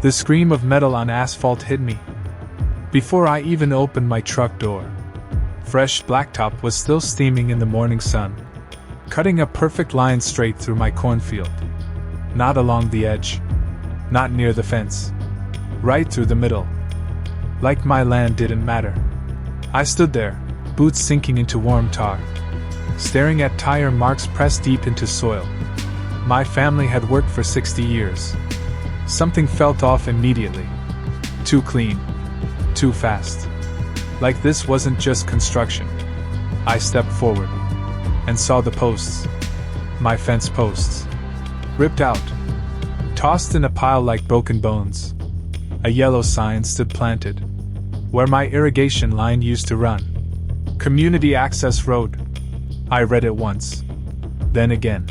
The scream of metal on asphalt hit me. Before I even opened my truck door, fresh blacktop was still steaming in the morning sun, cutting a perfect line straight through my cornfield. Not along the edge, not near the fence, right through the middle. Like my land didn't matter. I stood there, boots sinking into warm tar, staring at tire marks pressed deep into soil. My family had worked for 60 years. Something felt off immediately. Too clean. Too fast. Like this wasn't just construction. I stepped forward and saw the posts. My fence posts. Ripped out. Tossed in a pile like broken bones. A yellow sign stood planted where my irrigation line used to run. Community Access Road. I read it once. Then again.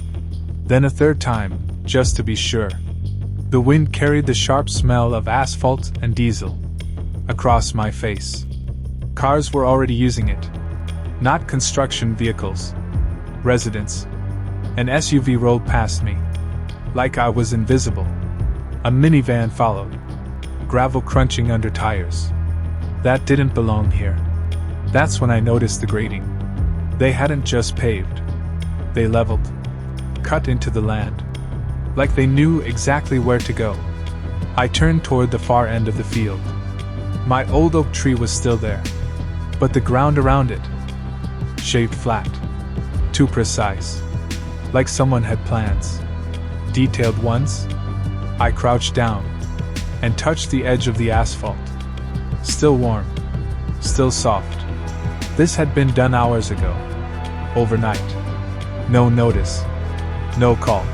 Then a third time, just to be sure. The wind carried the sharp smell of asphalt and diesel across my face. Cars were already using it. Not construction vehicles. Residents. An SUV rolled past me, like I was invisible. A minivan followed, gravel crunching under tires. That didn't belong here. That's when I noticed the grading. They hadn't just paved. They leveled, cut into the land, like they knew exactly where to go. I turned toward the far end of the field. My old oak tree was still there, but the ground around it, shaved flat, too precise, like someone had plans. Detailed once, I crouched down and touched the edge of the asphalt. Still warm, still soft. This had been done hours ago, overnight. No notice, no call,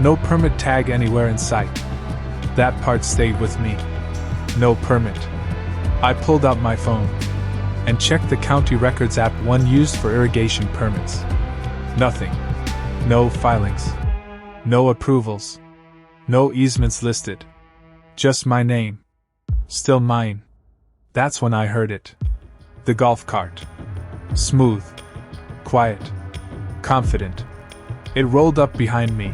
no permit tag anywhere in sight. That part stayed with me. No permit. I pulled out my phone and checked the county records app, one used for irrigation permits. Nothing. No filings. No approvals. No easements listed. Just my name. Still mine. That's when I heard it. The golf cart. Smooth. Quiet. Confident. It rolled up behind me,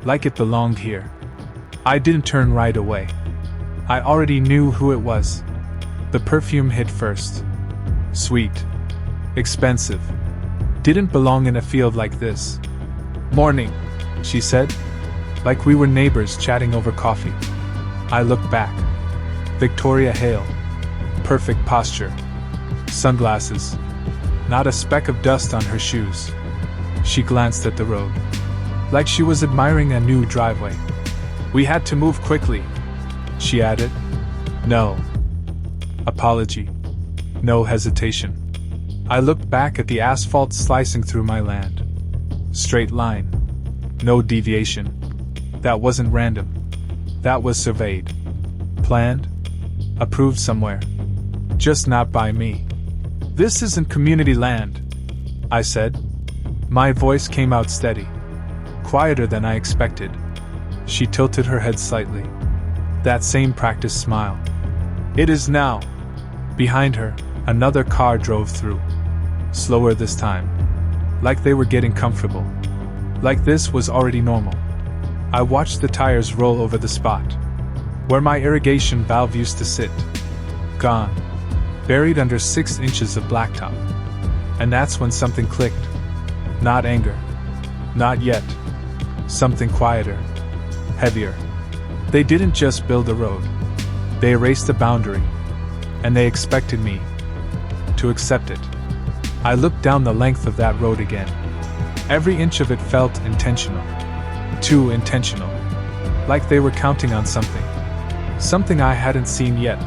like it belonged here. I didn't turn right away. I already knew who it was. The perfume hit first. Sweet. Expensive. Didn't belong in a field like this. "Morning," she said, like we were neighbors chatting over coffee. I looked back. Victoria Hale. Perfect posture. Sunglasses. Not a speck of dust on her shoes. She glanced at the road, like she was admiring a new driveway. "We had to move quickly," she added. No apology. No hesitation. I looked back at the asphalt slicing through my land. Straight line. No deviation. That wasn't random. That was surveyed. Planned. Approved somewhere. Just not by me. "This isn't community land," I said. My voice came out steady. Quieter than I expected. She tilted her head slightly. That same practiced smile. "It is now." Behind her, another car drove through. Slower this time. Like they were getting comfortable. Like this was already normal. I watched the tires roll over the spot where my irrigation valve used to sit. Gone. Buried under 6 inches of blacktop. And that's when something clicked. Not anger. Not yet. Something quieter. Heavier. They didn't just build a road. They erased a boundary. And they expected me to accept it. I looked down the length of that road again. Every inch of it felt intentional. Too intentional. Like they were counting on something. Something I hadn't seen yet.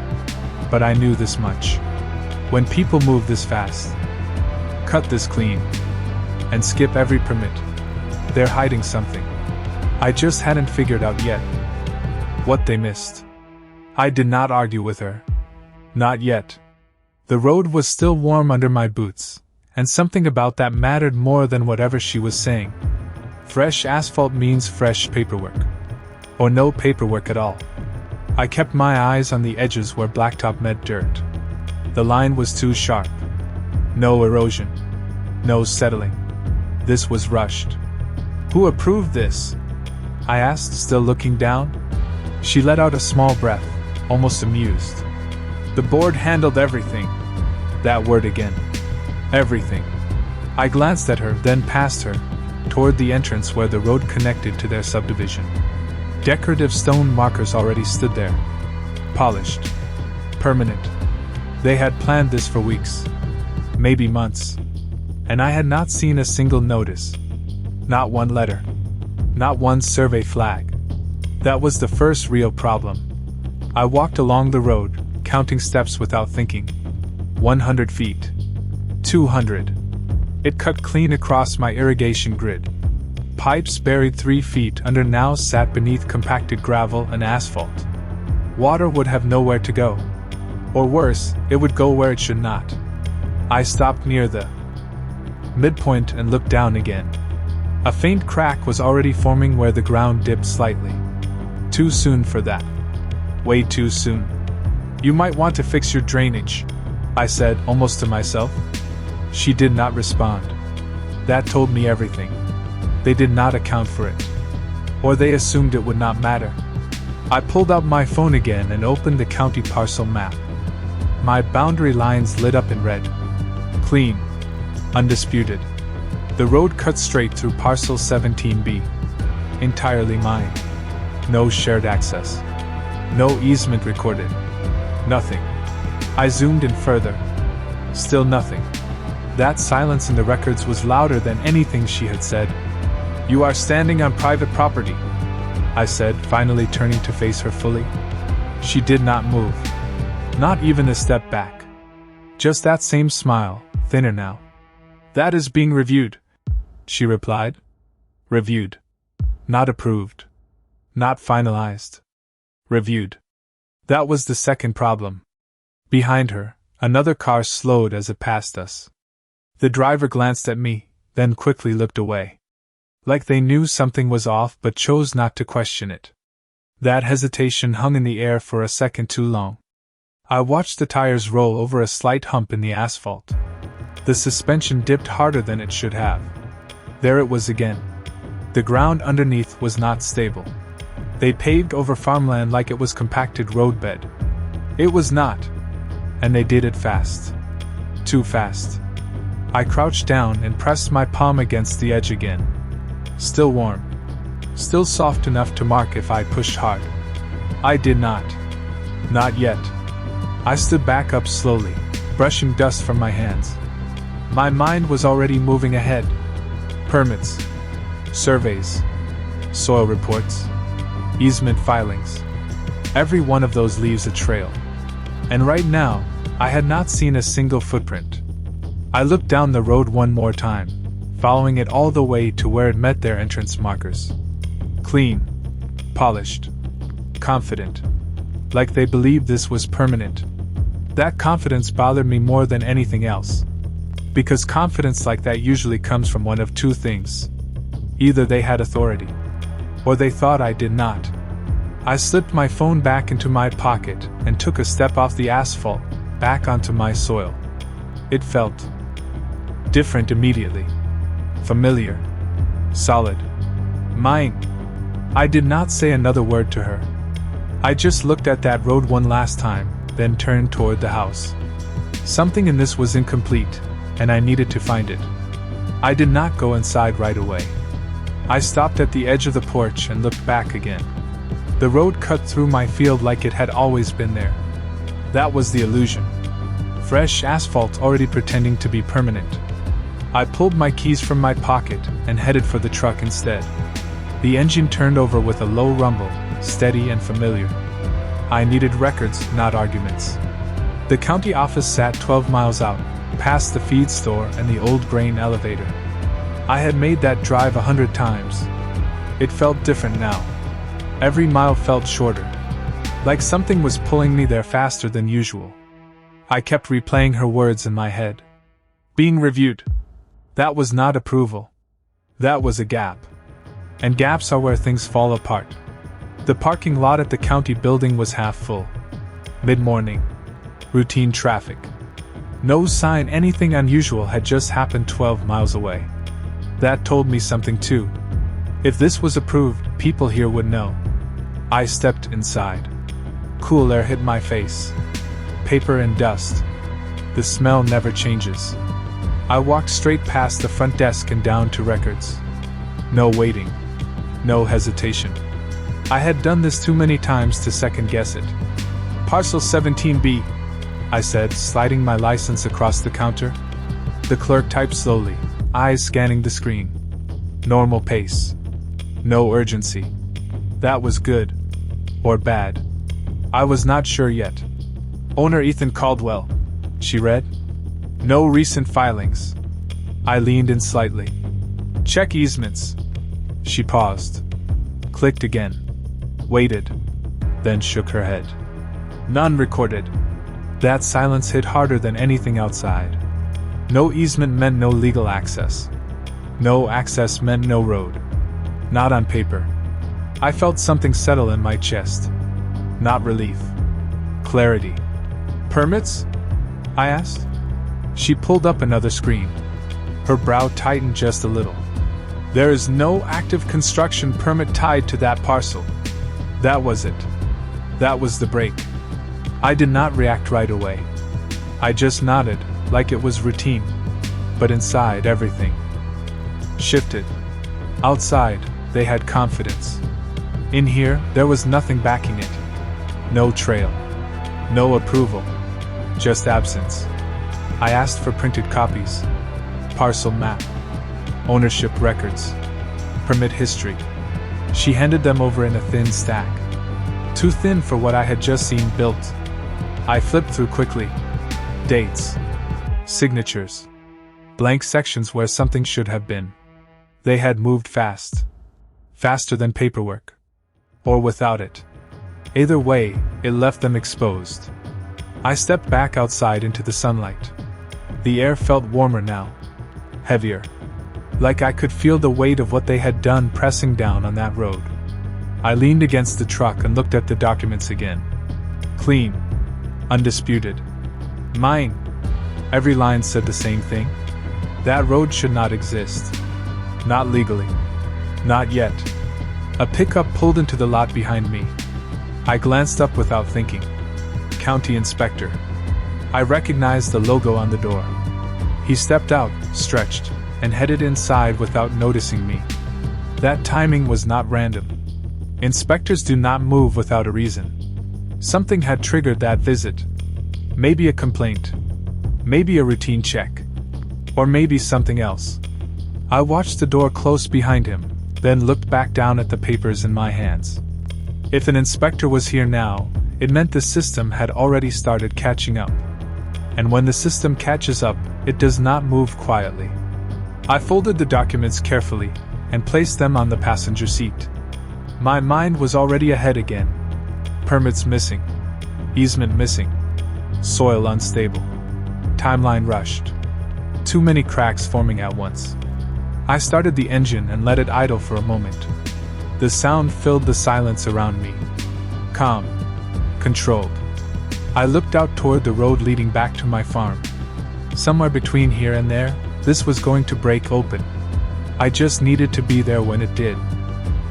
But I knew this much. When people move this fast, cut this clean, and skip every permit, they're hiding something. I just hadn't figured out yet what they missed. I did not argue with her. Not yet. The road was still warm under my boots, and something about that mattered more than whatever she was saying. Fresh asphalt means fresh paperwork. Or no paperwork at all. I kept my eyes on the edges where blacktop met dirt. The line was too sharp. No erosion. No settling. This was rushed. "Who approved this?" I asked, still looking down. She let out a small breath, almost amused. The board handled everything. That word again. Everything. I glanced at her, then past her, toward the entrance where the road connected to their subdivision. Decorative stone markers already stood there. Polished. Permanent. They had planned this for weeks. Maybe months. And I had not seen a single notice. Not one letter. Not one survey flag. That was the first real problem. I walked along the road, counting steps without thinking. 100 feet. 200. It cut clean across my irrigation grid. Pipes buried 3 feet under now sat beneath compacted gravel and asphalt. Water would have nowhere to go. Or worse, it would go where it should not. I stopped near the midpoint and looked down again. A faint crack was already forming where the ground dipped slightly. Too soon for that. Way too soon. You might want to fix your drainage, I said, almost to myself. She did not respond. That told me everything. They did not account for it. Or they assumed it would not matter. I pulled out my phone again and opened the county parcel map. My boundary lines lit up in red. Clean. Undisputed. The road cut straight through parcel 17B. Entirely mine. No shared access. No easement recorded. Nothing. I zoomed in further. Still nothing. That silence in the records was louder than anything she had said. You are standing on private property, I said, finally turning to face her fully. She did not move. Not even a step back. Just that same smile, thinner now. That is being reviewed, she replied. Reviewed. Not approved. Not finalized. Reviewed. That was the second problem. Behind her, another car slowed as it passed us. The driver glanced at me, then quickly looked away. Like they knew something was off but chose not to question it. That hesitation hung in the air for a second too long. I watched the tires roll over a slight hump in the asphalt. The suspension dipped harder than it should have. There it was again. The ground underneath was not stable. They paved over farmland like it was compacted roadbed. It was not. And they did it fast. Too fast. I crouched down and pressed my palm against the edge again. Still warm. Still soft enough to mark if I pushed hard. I did not. Not yet. I stood back up slowly, brushing dust from my hands. My mind was already moving ahead. Permits. Surveys. Soil reports. Easement filings. Every one of those leaves a trail. And right now, I had not seen a single footprint. I looked down the road one more time, following it all the way to where it met their entrance markers. Clean. Polished. Confident. Like they believed this was permanent. That confidence bothered me more than anything else. Because confidence like that usually comes from one of two things. Either they had authority, or they thought I did not. I slipped my phone back into my pocket and took a step off the asphalt, back onto my soil. It felt different immediately. Familiar. Solid. Mine. I did not say another word to her. I just looked at that road one last time, then turned toward the house. Something in this was incomplete, and I needed to find it. I did not go inside right away. I stopped at the edge of the porch and looked back again. The road cut through my field like it had always been there. That was the illusion. Fresh asphalt already pretending to be permanent. I pulled my keys from my pocket and headed for the truck instead. The engine turned over with a low rumble, steady and familiar. I needed records, not arguments. The county office sat 12 miles out, past the feed store and the old grain elevator. I had made that drive 100 times. It felt different now. Every mile felt shorter. Like something was pulling me there faster than usual. I kept replaying her words in my head. Being reviewed. That was not approval. That was a gap. And gaps are where things fall apart. The parking lot at the county building was half full. Mid-morning. Routine traffic. No sign anything unusual had just happened 12 miles away. That told me something too. If this was approved, people here would know. I stepped inside. Cool air hit my face. Paper and dust. The smell never changes. I walked straight past the front desk and down to records. No waiting. No hesitation. I had done this too many times to second guess it. Parcel 17B, I said, sliding my license across the counter. The clerk typed slowly, eyes scanning the screen. Normal pace. No urgency. That was good. Or bad. I was not sure yet. Owner Ethan Caldwell, she read. No recent filings. I leaned in slightly. Check easements. She paused. Clicked again. Waited. Then shook her head. None recorded. That silence hit harder than anything outside. No easement meant no legal access. No access meant no road. Not on paper. I felt something settle in my chest. Not relief. Clarity. Permits? I asked. She pulled up another screen. Her brow tightened just a little. There is no active construction permit tied to that parcel. That was it. That was the break. I did not react right away. I just nodded, like it was routine. But inside, everything shifted. Outside, they had confidence. In here, there was nothing backing it. No trail. No approval. Just absence. I asked for printed copies. Parcel map. Ownership records. Permit history. She handed them over in a thin stack. Too thin for what I had just seen built. I flipped through quickly. Dates. Signatures. Blank sections where something should have been. They had moved fast. Faster than paperwork. Or without it. Either way, it left them exposed. I stepped back outside into the sunlight. The air felt warmer now. Heavier. Like I could feel the weight of what they had done pressing down on that road. I leaned against the truck and looked at the documents again. Clean. Undisputed. Mine. Every line said the same thing. That road should not exist. Not legally. Not yet. A pickup pulled into the lot behind me. I glanced up without thinking. County Inspector. I recognized the logo on the door. He stepped out, stretched, and headed inside without noticing me. That timing was not random. Inspectors do not move without a reason. Something had triggered that visit. Maybe a complaint. Maybe a routine check. Or maybe something else. I watched the door close behind him, then looked back down at the papers in my hands. If an inspector was here now, it meant the system had already started catching up. And when the system catches up, it does not move quietly. I folded the documents carefully and placed them on the passenger seat. My mind was already ahead again. Permits missing. Easement missing. Soil unstable. Timeline rushed. Too many cracks forming at once. I started the engine and let it idle for a moment. The sound filled the silence around me. Calm. Controlled. I looked out toward the road leading back to my farm. Somewhere between here and there, this was going to break open. I just needed to be there when it did.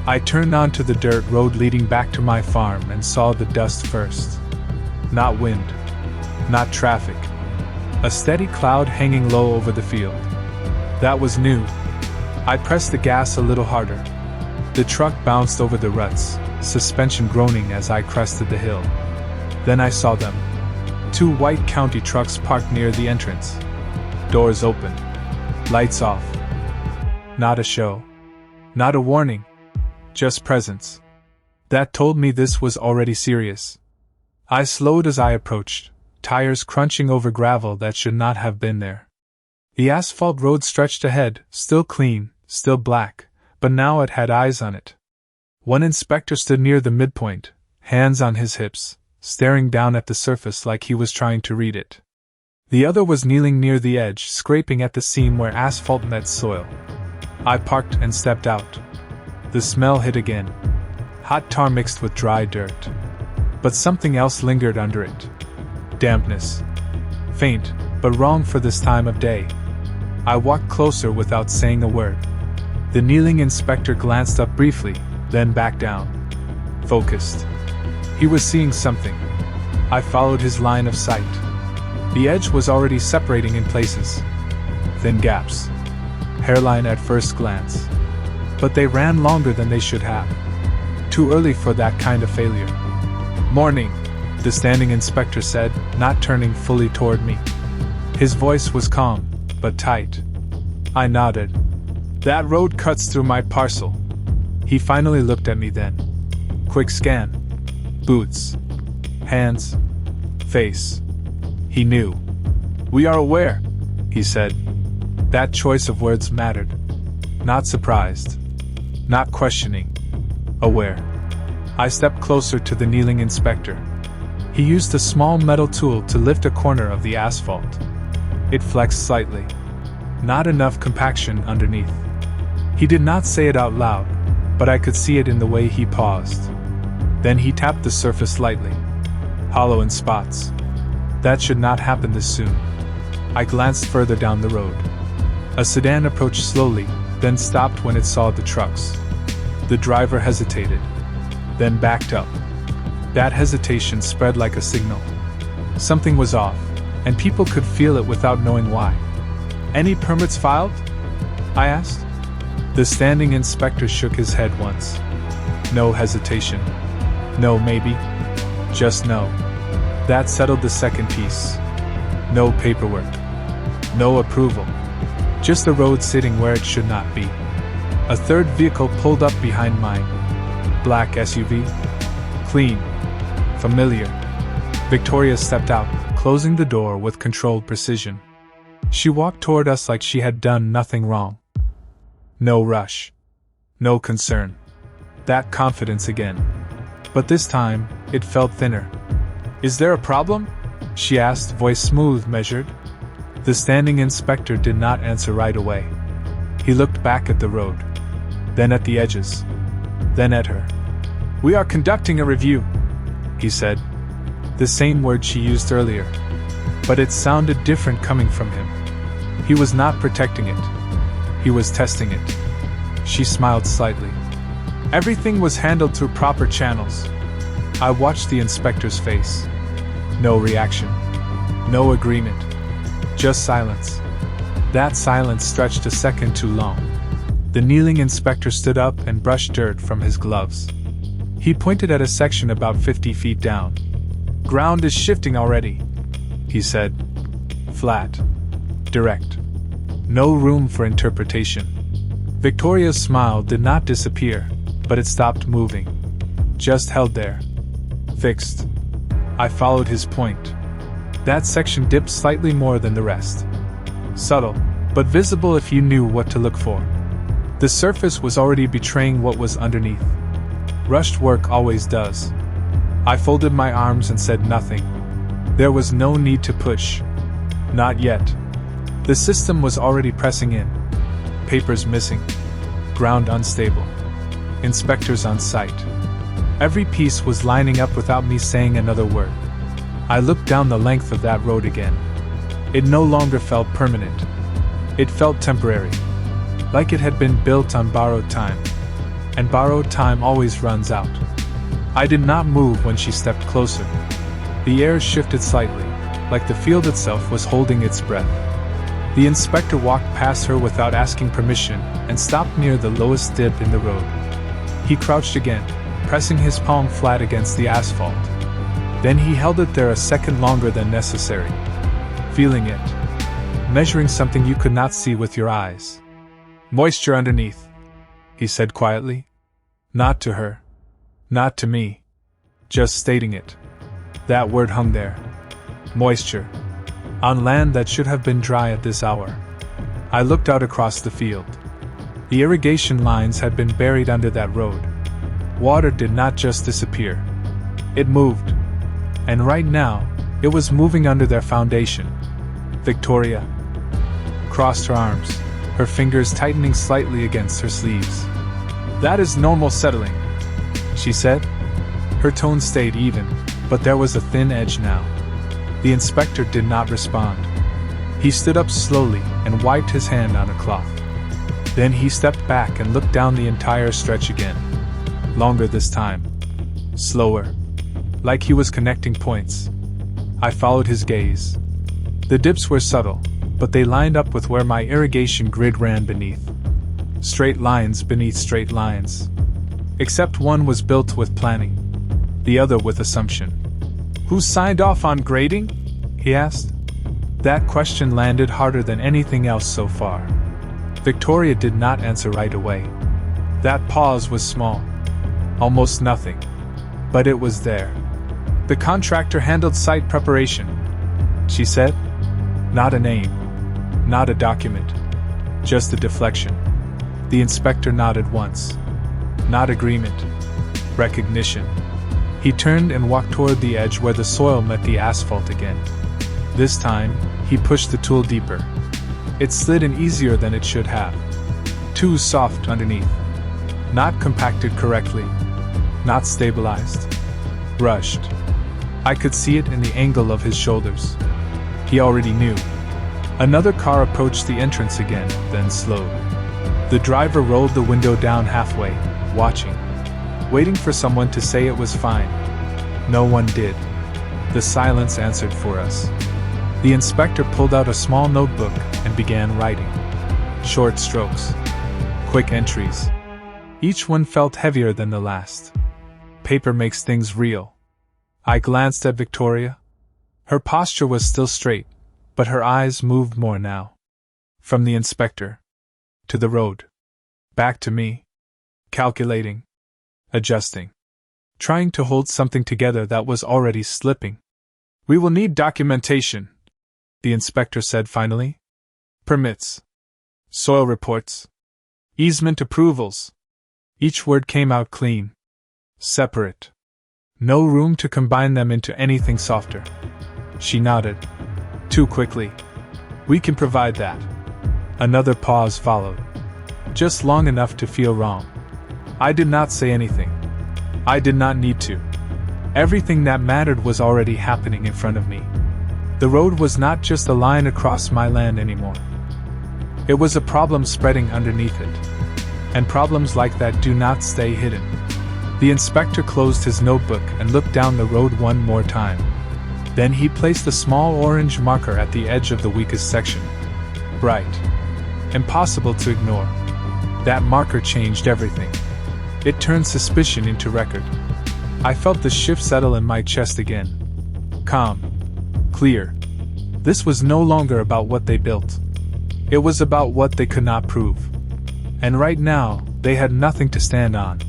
I turned onto the dirt road leading back to my farm and saw the dust first. Not wind. Not traffic. A steady cloud hanging low over the field. That was new. I pressed the gas a little harder. The truck bounced over the ruts, suspension groaning as I crested the hill. Then I saw them. 2 white county trucks parked near the entrance. Doors open. Lights off. Not a show. Not a warning. Just presence. That told me this was already serious. I slowed as I approached, tires crunching over gravel that should not have been there. The asphalt road stretched ahead, still clean, still black, but now it had eyes on it. One inspector stood near the midpoint, hands on his hips, staring down at the surface like he was trying to read it. The other was kneeling near the edge, scraping at the seam where asphalt met soil. I parked and stepped out. The smell hit again. Hot tar mixed with dry dirt. But something else lingered under it. Dampness. Faint, but wrong for this time of day. I walked closer without saying a word. The kneeling inspector glanced up briefly, then back down. focused. He was seeing something. I followed his line of sight. The edge was already separating in places. Thin gaps. Hairline at first glance. But they ran longer than they should have. Too early for that kind of failure. "Morning," the standing inspector said, not turning fully toward me. His voice was calm, but tight. I nodded. "That road cuts through my parcel." He finally looked at me then. Quick scan. Boots. Hands. Face. He knew. "We are aware," he said. That choice of words mattered. Not surprised. Not questioning. Aware. I stepped closer to the kneeling inspector. He used a small metal tool to lift a corner of the asphalt. It flexed slightly. Not enough compaction underneath. He did not say it out loud, but I could see it in the way he paused. Then he tapped the surface lightly. Hollow in spots. That should not happen this soon. I glanced further down the road. A sedan approached slowly, then stopped when it saw the trucks. The driver hesitated, then backed up. That hesitation spread like a signal. Something was off, and people could feel it without knowing why. "Any permits filed?" I asked. The standing inspector shook his head once. No hesitation. No maybe. Just no. That settled the second piece. No paperwork. No approval. Just a road sitting where it should not be. A third vehicle pulled up behind mine. Black SUV. Clean. Familiar. Victoria stepped out, closing the door with controlled precision. She walked toward us like she had done nothing wrong. No rush. No concern. That confidence again. But this time, it felt thinner. "Is there a problem?" she asked, voice smooth, measured. The standing inspector did not answer right away. He looked back at the road. Then at the edges. Then at her. "We are conducting a review," he said. The same word she used earlier. But it sounded different coming from him. He was not protecting it. He was testing it. She smiled slightly. "Everything was handled through proper channels." I watched the inspector's face. No reaction. No agreement. Just silence. That silence stretched a second too long. The kneeling inspector stood up and brushed dirt from his gloves. He pointed at a section about 50 feet down. "Ground is shifting already," he said. Flat. Direct. No room for interpretation. Victoria's smile did not disappear, but it stopped moving. Just held there. Fixed. I followed his point. That section dipped slightly more than the rest. Subtle, but visible if you knew what to look for. The surface was already betraying what was underneath. Rushed work always does. I folded my arms and said nothing. There was no need to push. Not yet. The system was already pressing in. Papers missing. Ground unstable. Inspectors on site. Every piece was lining up without me saying another word. I looked down the length of that road again. It no longer felt permanent. It felt temporary. Like it had been built on borrowed time. And borrowed time always runs out. I did not move when she stepped closer. The air shifted slightly, like the field itself was holding its breath. The inspector walked past her without asking permission and stopped near the lowest dip in the road. He crouched again, pressing his palm flat against the asphalt. Then he held it there a second longer than necessary. Feeling it. Measuring something you could not see with your eyes. "Moisture underneath," he said quietly. Not to her. Not to me. Just stating it. That word hung there. Moisture. On land that should have been dry at this hour. I looked out across the field. The irrigation lines had been buried under that road. Water did not just disappear. It moved. And right now, it was moving under their foundation. Victoria crossed her arms, her fingers tightening slightly against her sleeves. "That is normal settling," she said. Her tone stayed even, but there was a thin edge now. The inspector did not respond. He stood up slowly and wiped his hand on a cloth. Then he stepped back and looked down the entire stretch again. Longer this time. slower, like he was connecting points. I followed his gaze. The dips were subtle, but they lined up with where my irrigation grid ran beneath. Straight lines beneath straight lines. Except one was built with planning, the other with assumption. "Who signed off on grading?" he asked. That question landed harder than anything else so far. Victoria did not answer right away. That pause was small. Almost nothing. But it was there. "The contractor handled site preparation," she said. Not a name. Not a document. Just a deflection. The inspector nodded once. Not agreement. Recognition. He turned and walked toward the edge where the soil met the asphalt again. This time, he pushed the tool deeper. It slid in easier than it should have. Too soft underneath. Not compacted correctly. Not stabilized. Rushed. I could see it in the angle of his shoulders. He already knew. Another car approached the entrance again, then slowed. The driver rolled the window down halfway, watching. Waiting for someone to say it was fine. No one did. The silence answered for us. The inspector pulled out a small notebook and began writing. Short strokes. Quick entries. Each one felt heavier than the last. Paper makes things real. I glanced at Victoria. Her posture was still straight, but her eyes moved more now. From the inspector. To the road. Back to me. Calculating. Adjusting. Trying to hold something together that was already slipping. "We will need documentation," the inspector said finally. "Permits. Soil reports. Easement approvals." Each word came out clean. Separate. No room to combine them into anything softer. She nodded. "Too quickly. We can provide that." Another pause followed. Just long enough to feel wrong. I did not say anything. I did not need to. Everything that mattered was already happening in front of me. The road was not just a line across my land anymore. It was a problem spreading underneath it. And problems like that do not stay hidden. The inspector closed his notebook and looked down the road one more time. Then he placed a small orange marker at the edge of the weakest section. Bright. Impossible to ignore. That marker changed everything. It turned suspicion into record. I felt the shift settle in my chest again. Calm. Clear. This was no longer about what they built. It was about what they could not prove. And right now, they had nothing to stand on.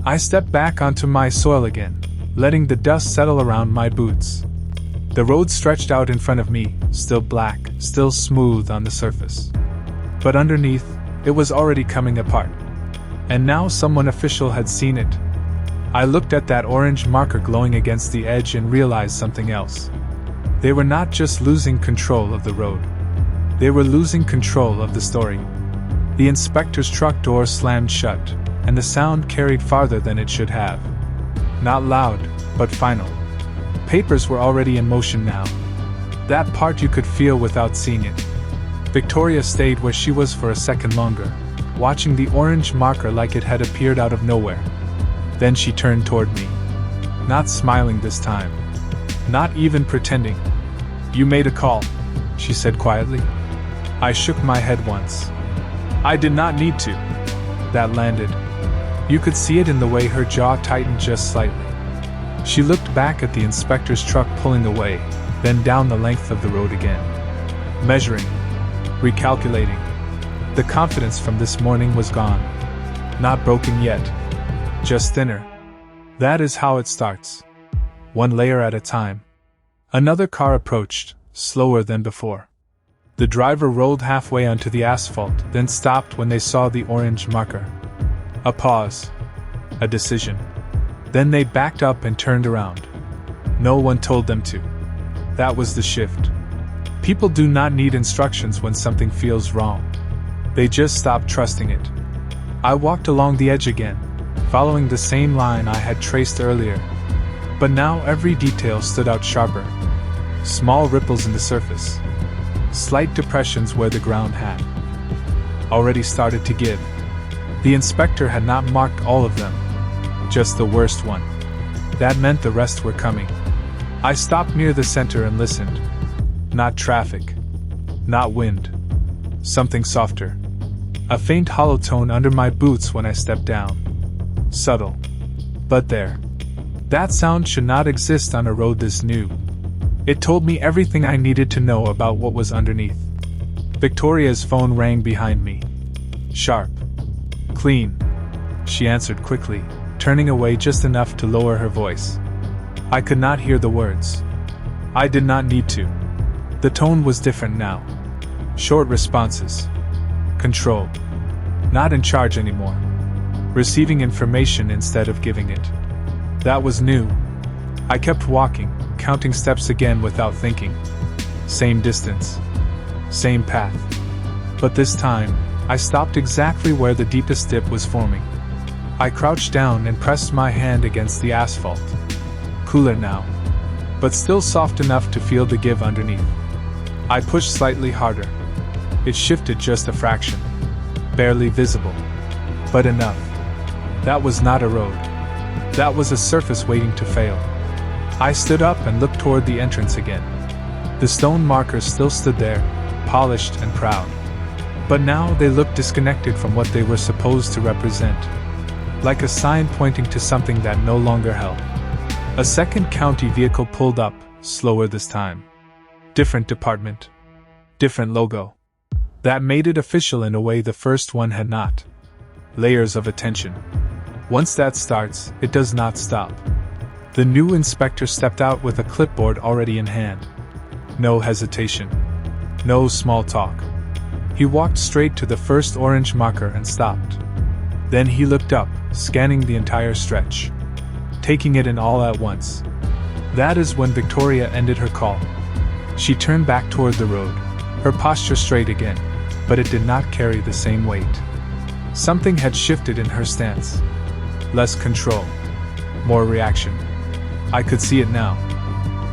I stepped back onto my soil again, letting the dust settle around my boots. The road stretched out in front of me, still black, still smooth on the surface. But underneath, it was already coming apart. And now someone official had seen it. I looked at that orange marker glowing against the edge and realized something else. They were not just losing control of the road. They were losing control of the story. The inspector's truck door slammed shut, and the sound carried farther than it should have. Not loud, but final. Papers were already in motion now. That part you could feel without seeing it. Victoria stayed where she was for a second longer, watching the orange marker like it had appeared out of nowhere. Then she turned toward me. Not smiling this time. Not even pretending. "You made a call," she said quietly. I shook my head once. "I did not need to." That landed. You could see it in the way her jaw tightened just slightly. She looked back at the inspector's truck pulling away, then down the length of the road again. Measuring. Recalculating. The confidence from this morning was gone. Not broken yet. Just thinner. That is how it starts. One layer at a time. Another car approached, slower than before. The driver rolled halfway onto the asphalt, then stopped when they saw the orange marker. A pause. A decision. Then they backed up and turned around. No one told them to. That was the shift. People do not need instructions when something feels wrong. They just stop trusting it. I walked along the edge again, following the same line I had traced earlier. But now every detail stood out sharper. Small ripples in the surface. Slight depressions where the ground had already started to give. The inspector had not marked all of them. Just the worst one. That meant the rest were coming. I stopped near the center and listened. Not traffic. Not wind. Something softer. A faint hollow tone under my boots when I stepped down. Subtle. But there. That sound should not exist on a road this new. It told me everything I needed to know about what was underneath. Victoria's phone rang behind me. Sharp. Clean. She answered quickly, turning away just enough to lower her voice. I could not hear the words. I did not need to. The tone was different now. Short responses. Control. Not in charge anymore. Receiving information instead of giving it. That was new. I kept walking, counting steps again without thinking. Same distance. Same path. But this time, I stopped exactly where the deepest dip was forming. I crouched down and pressed my hand against the asphalt. Cooler now, but still soft enough to feel the give underneath. I pushed slightly harder. It shifted just a fraction. Barely visible. But enough. That was not a road. That was a surface waiting to fail. I stood up and looked toward the entrance again. The stone markers still stood there, polished and proud. But now they looked disconnected from what they were supposed to represent. Like a sign pointing to something that no longer held. A second county vehicle pulled up, slower this time. Different department. Different logo. That made it official in a way the first one had not. Layers of attention. Once that starts, it does not stop. The new inspector stepped out with a clipboard already in hand. No hesitation. No small talk. He walked straight to the first orange marker and stopped. Then he looked up, scanning the entire stretch. Taking it in all at once. That is when Victoria ended her call. She turned back toward the road, her posture straight again, but it did not carry the same weight. Something had shifted in her stance. Less control. More reaction. I could see it now.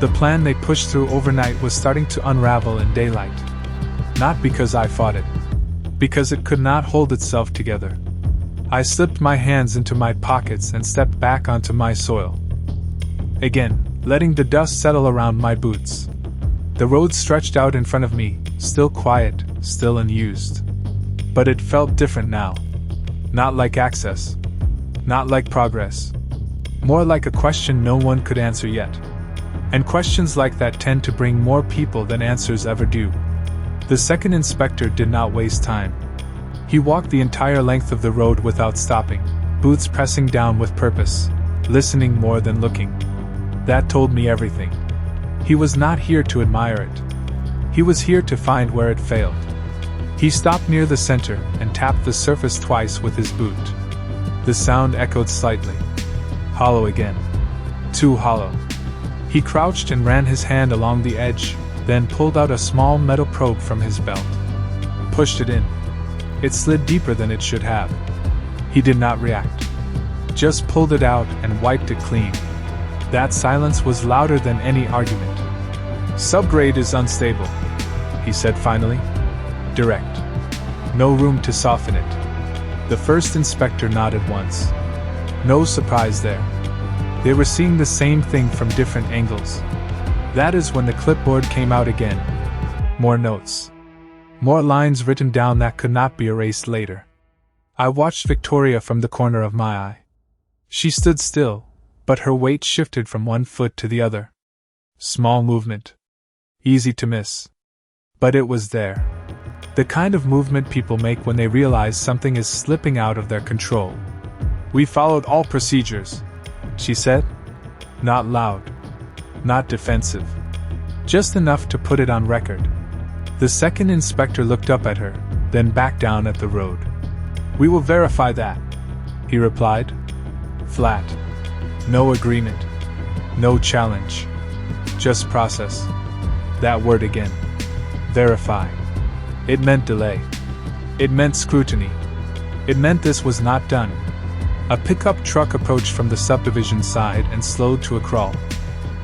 The plan they pushed through overnight was starting to unravel in daylight. Not because I fought it. Because it could not hold itself together. I slipped my hands into my pockets and stepped back onto my soil. Again, letting the dust settle around my boots. The road stretched out in front of me, still quiet, still unused. But it felt different now. Not like access. Not like progress. More like a question no one could answer yet. And questions like that tend to bring more people than answers ever do. The second inspector did not waste time. He walked the entire length of the road without stopping, boots pressing down with purpose, listening more than looking. That told me everything. He was not here to admire it. He was here to find where it failed. He stopped near the center and tapped the surface twice with his boot. The sound echoed slightly. Hollow again. Too hollow. He crouched and ran his hand along the edge, then pulled out a small metal probe from his belt. Pushed it in. It slid deeper than it should have. He did not react. Just pulled it out and wiped it clean. That silence was louder than any argument. Subgrade is unstable, he said finally. Direct. No room to soften it. The first inspector nodded once. No surprise there. They were seeing the same thing from different angles. That is when the clipboard came out again. More notes. More lines written down that could not be erased later. I watched Victoria from the corner of my eye. She stood still, but her weight shifted from one foot to the other. Small movement. Easy to miss. But it was there. The kind of movement people make when they realize something is slipping out of their control. We followed all procedures, she said. Not loud. Not defensive. Just enough to put it on record. The second inspector looked up at her, then back down at the road. We will verify that, he replied. Flat. No agreement. No challenge. Just process. That word again. Verify. It meant delay. It meant scrutiny. It meant this was not done. A pickup truck approached from the subdivision side and slowed to a crawl.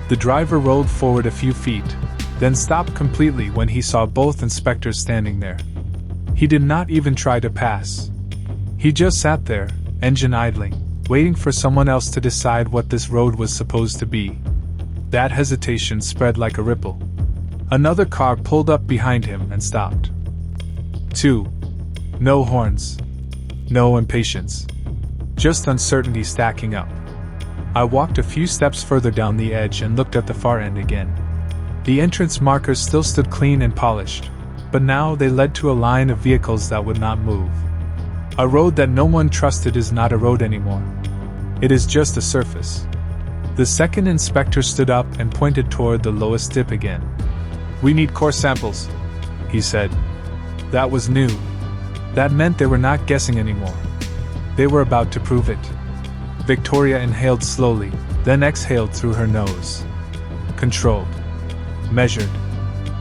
The driver rolled forward a few feet, then stopped completely when he saw both inspectors standing there. He did not even try to pass. He just sat there, engine idling, waiting for someone else to decide what this road was supposed to be. That hesitation spread like a ripple. Another car pulled up behind him and stopped. 2. No horns. No impatience. Just uncertainty stacking up. I walked a few steps further down the edge and looked at the far end again. The entrance markers still stood clean and polished, but now they led to a line of vehicles that would not move. A road that no one trusted is not a road anymore. It is just a surface. The second inspector stood up and pointed toward the lowest dip again. "We need core samples," he said. That was new. That meant they were not guessing anymore. They were about to prove it. Victoria inhaled slowly, then exhaled through her nose. Controlled. Measured.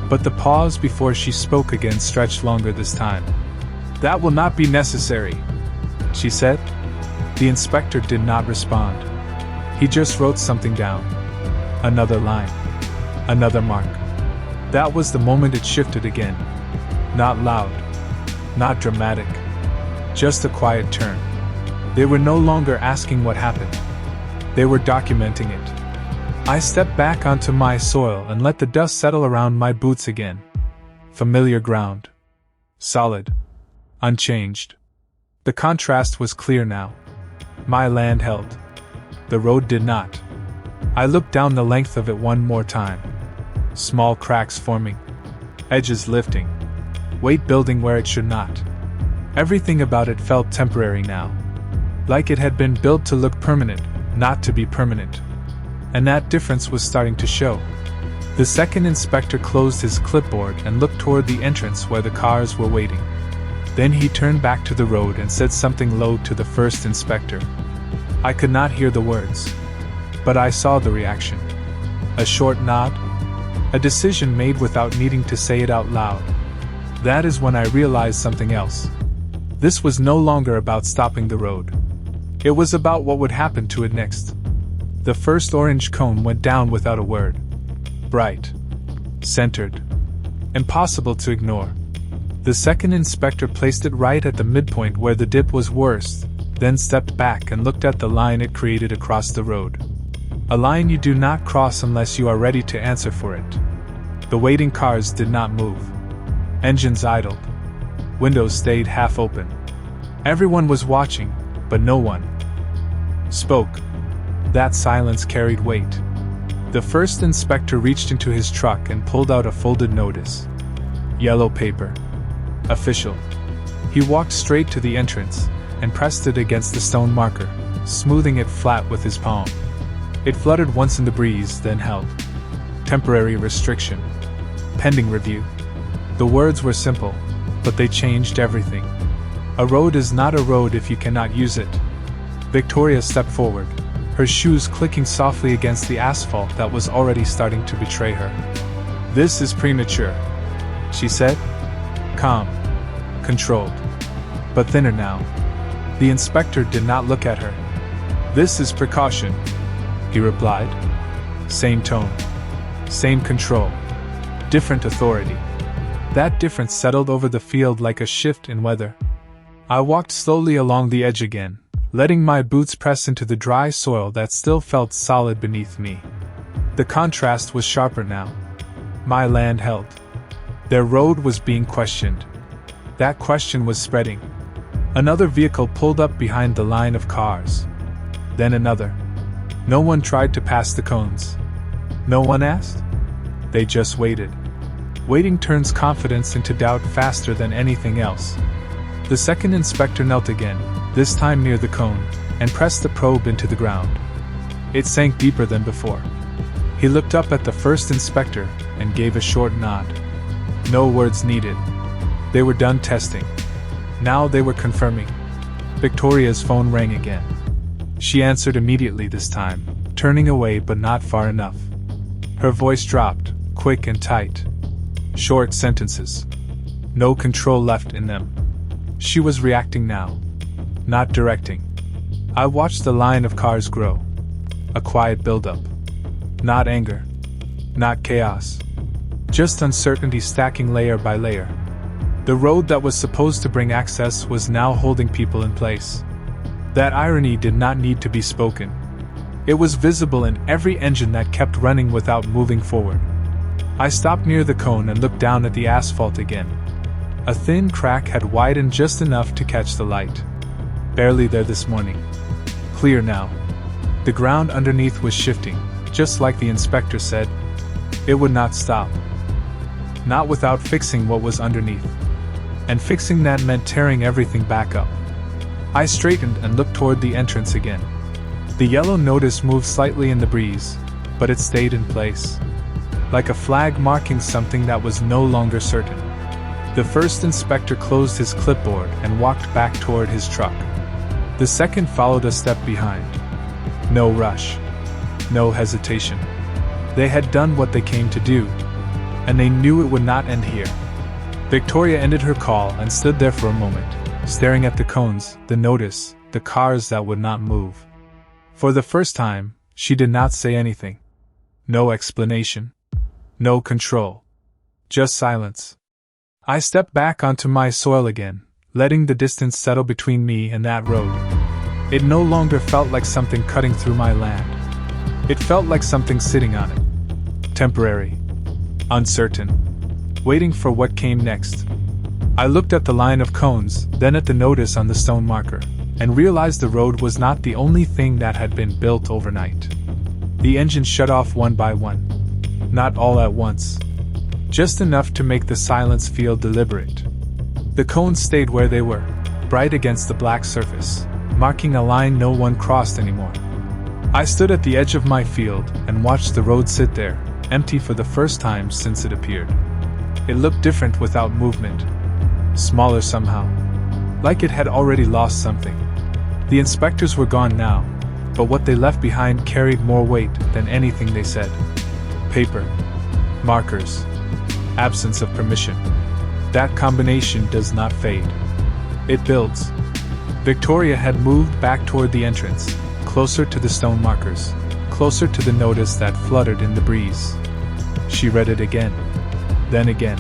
But the pause before she spoke again stretched longer this time. "That will not be necessary," she said. The inspector did not respond. He just wrote something down. Another line. Another mark. That was the moment it shifted again. Not loud. Not dramatic. Just a quiet turn. They were no longer asking what happened. They were documenting it. I stepped back onto my soil and let the dust settle around my boots again. Familiar ground. Solid. Unchanged. The contrast was clear now. My land held. The road did not. I looked down the length of it one more time. Small cracks forming. Edges lifting. Weight building where it should not. Everything about it felt temporary now. Like it had been built to look permanent, not to be permanent. And that difference was starting to show. The second inspector closed his clipboard and looked toward the entrance where the cars were waiting. Then he turned back to the road and said something low to the first inspector. I could not hear the words, but I saw the reaction. A short nod. A decision made without needing to say it out loud. That is when I realized something else. This was no longer about stopping the road. It was about what would happen to it next. The first orange cone went down without a word. Bright. Centered. Impossible to ignore. The second inspector placed it right at the midpoint where the dip was worst, then stepped back and looked at the line it created across the road. A line you do not cross unless you are ready to answer for it. The waiting cars did not move. Engines idled. Windows stayed half open. Everyone was watching, but no one spoke. That silence carried weight. The first inspector reached into his truck and pulled out a folded notice. Yellow paper. Official. He walked straight to the entrance and pressed it against the stone marker, smoothing it flat with his palm. It fluttered once in the breeze, then held. Temporary restriction. Pending review. The words were simple, but they changed everything. A road is not a road if you cannot use it. Victoria stepped forward, her shoes clicking softly against the asphalt that was already starting to betray her. "This is premature," she said. Calm. Controlled. But thinner now. The inspector did not look at her. "This is precaution," he replied. Same tone. Same control. Different authority. That difference settled over the field like a shift in weather. I walked slowly along the edge again, letting my boots press into the dry soil that still felt solid beneath me. The contrast was sharper now. My land held. Their road was being questioned. That question was spreading. Another vehicle pulled up behind the line of cars. Then another. No one tried to pass the cones. No one asked? They just waited. Waiting turns confidence into doubt faster than anything else. The second inspector knelt again, this time near the cone, and pressed the probe into the ground. It sank deeper than before. He looked up at the first inspector and gave a short nod. No words needed. They were done testing. Now they were confirming. Victoria's phone rang again. She answered immediately this time, turning away but not far enough. Her voice dropped, quick and tight. Short sentences. No control left in them. She was reacting now, not directing. I watched the line of cars grow. A quiet buildup. Not anger. Not chaos. Just uncertainty stacking layer by layer. The road that was supposed to bring access was now holding people in place. That irony did not need to be spoken. It was visible in every engine that kept running without moving forward. I stopped near the cone and looked down at the asphalt again. A thin crack had widened just enough to catch the light. Barely there this morning. Clear now. The ground underneath was shifting, just like the inspector said. It would not stop. Not without fixing what was underneath. And fixing that meant tearing everything back up. I straightened and looked toward the entrance again. The yellow notice moved slightly in the breeze, but it stayed in place. Like a flag marking something that was no longer certain. The first inspector closed his clipboard and walked back toward his truck. The second followed a step behind. No rush. No hesitation. They had done what they came to do, and they knew it would not end here. Victoria ended her call and stood there for a moment, staring at the cones, the notice, the cars that would not move. For the first time, she did not say anything. No explanation. No control. Just silence. I stepped back onto my soil again, letting the distance settle between me and that road. It no longer felt like something cutting through my land. It felt like something sitting on it. Temporary. Uncertain. Waiting for what came next. I looked at the line of cones, then at the notice on the stone marker, and realized the road was not the only thing that had been built overnight. The engines shut off one by one. Not all at once. Just enough to make the silence feel deliberate. The cones stayed where they were, bright against the black surface, marking a line no one crossed anymore. I stood at the edge of my field and watched the road sit there, empty for the first time since it appeared. It looked different without movement. Smaller somehow. Like it had already lost something. The inspectors were gone now, but what they left behind carried more weight than anything they said. Paper. Markers. Absence of permission. That combination does not fade. It builds. Victoria had moved back toward the entrance, closer to the stone markers, closer to the notice that fluttered in the breeze. She read it again. Then again.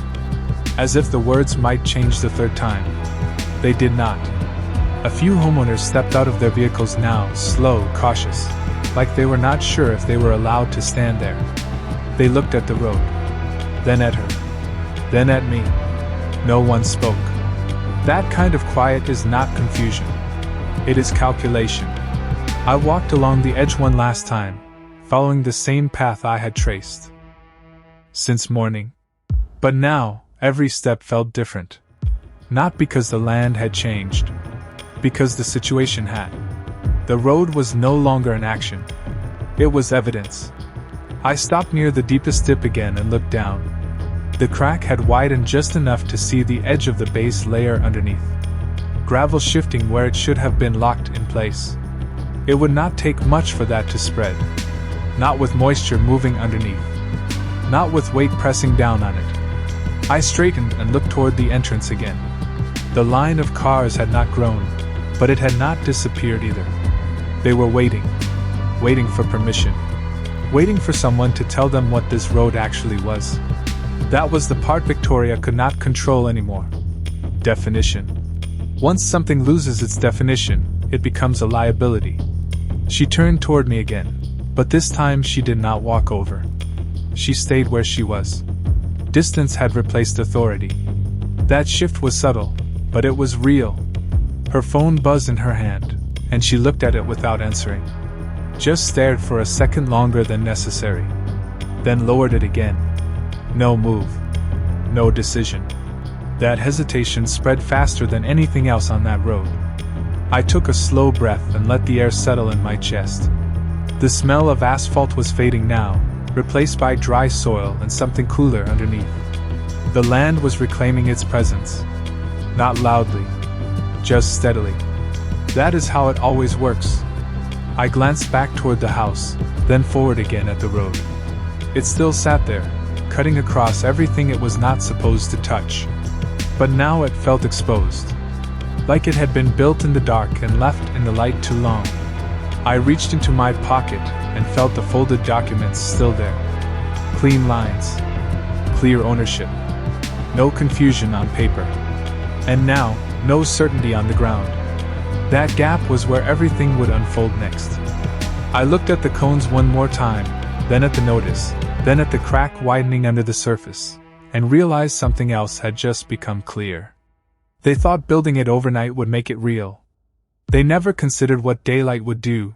As if the words might change the third time. They did not. A few homeowners stepped out of their vehicles now, slow, cautious, like they were not sure if they were allowed to stand there. They looked at the road. Then at her. Then at me. No one spoke. That kind of quiet is not confusion. It is calculation. I walked along the edge one last time, following the same path I had traced since morning. But now, every step felt different. Not because the land had changed. Because the situation had. The road was no longer an action. It was evidence. I stopped near the deepest dip again and looked down. The crack had widened just enough to see the edge of the base layer underneath. Gravel shifting where it should have been locked in place. It would not take much for that to spread. Not with moisture moving underneath. Not with weight pressing down on it. I straightened and looked toward the entrance again. The line of cars had not grown, but it had not disappeared either. They were waiting. Waiting for permission. Waiting for someone to tell them what this road actually was. That was the part Victoria could not control anymore. Definition. Once something loses its definition, it becomes a liability. She turned toward me again, but this time she did not walk over. She stayed where she was. Distance had replaced authority. That shift was subtle, but it was real. Her phone buzzed in her hand, and she looked at it without answering. Just stared for a second longer than necessary. Then lowered it again. No move. No decision. That hesitation spread faster than anything else on that road. I took a slow breath and let the air settle in my chest. The smell of asphalt was fading now, replaced by dry soil and something cooler underneath. The land was reclaiming its presence. Not loudly. Just steadily. That is how it always works. I glanced back toward the house, then forward again at the road. It still sat there, cutting across everything it was not supposed to touch. But now it felt exposed. Like it had been built in the dark and left in the light too long. I reached into my pocket and felt the folded documents still there. Clean lines. Clear ownership. No confusion on paper. And now, no certainty on the ground. That gap was where everything would unfold next. I looked at the cones one more time, then at the notice, then at the crack widening under the surface, and realized something else had just become clear. They thought building it overnight would make it real. They never considered what daylight would do,